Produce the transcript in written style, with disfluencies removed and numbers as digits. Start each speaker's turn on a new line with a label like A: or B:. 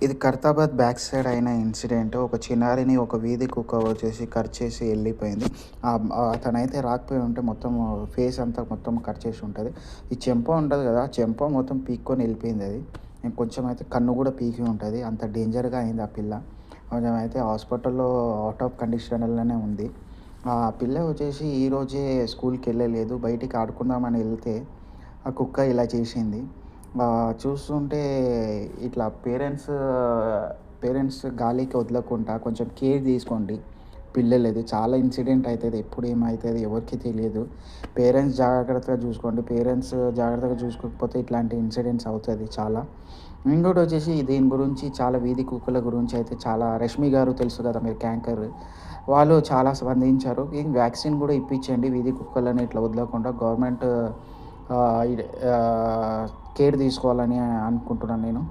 A: ఇది Khairatabad back side అయిన incident. ఒక చిన్నారిని ఒక వీధి కుక్క వచ్చేసి కరిచేసి ఎళ్ళిపోయింది. అతనైతే రాకపోయి ఉంటే మొత్తం ఫేస్ అంతా మొత్తం కరిచేసి ఉంటది. ఈ చెంప ఉంటది గదా! ఆ చెంప మొత్తం పీక్కొని ఎళ్ళిపోయిందది. కొంచెం అయితే కన్ను గూడా పీకి ఉంటది. అంత డేంజర్‌గా అయింది ఆ పిల్ల. కొంచెం అయితే హాస్పిటల్‌లో ఔట్ ఆఫ్ కండిషన్‌లోనే ఉంది. ఆ పిల్ల వచ్చేసి ఈరోజే స్కూల్‌కెళ్ళలేదు. బయటికి ఆడుకుందామని ఎళ్తే ఆ కుక్క ఇలా చేసింది. చూస్తుంటే ఇట్లా పేరెంట్స్ గాలికి వదలకుండా కొంచెం కేర్ తీసుకోండి పిల్లలది. చాలా ఇన్సిడెంట్ అయితది. ఎప్పుడు ఏమైతది ఎవరికీ తెలియదు. పేరెంట్స్ జాగ్రత్తగా చూసుకోండి. పేరెంట్స్ జాగ్రత్తగా చూసుకోకపోతే ఇట్లాంటి ఇన్సిడెంట్స్ అవుతది చాలా. ఇంకోటొచ్చేసి దీని గురించి చాలా వీధి కుక్కల గురించి అయితే చాలా 'రష్మి' గారు తెలుసు కదా! మీకు యాంకర్. వాళ్ళు చాలా స్పందించారు. వ్యాక్సిన్ గూడా ఇప్పించండి వీధి కుక్కలని ఇట్లా వదలకుండా గవర్నమెంట్ ఆహ్, ఇడ్ ఆహ్, కేర్ తీసుకోవాలని అనుకుంటున్నాను నేను.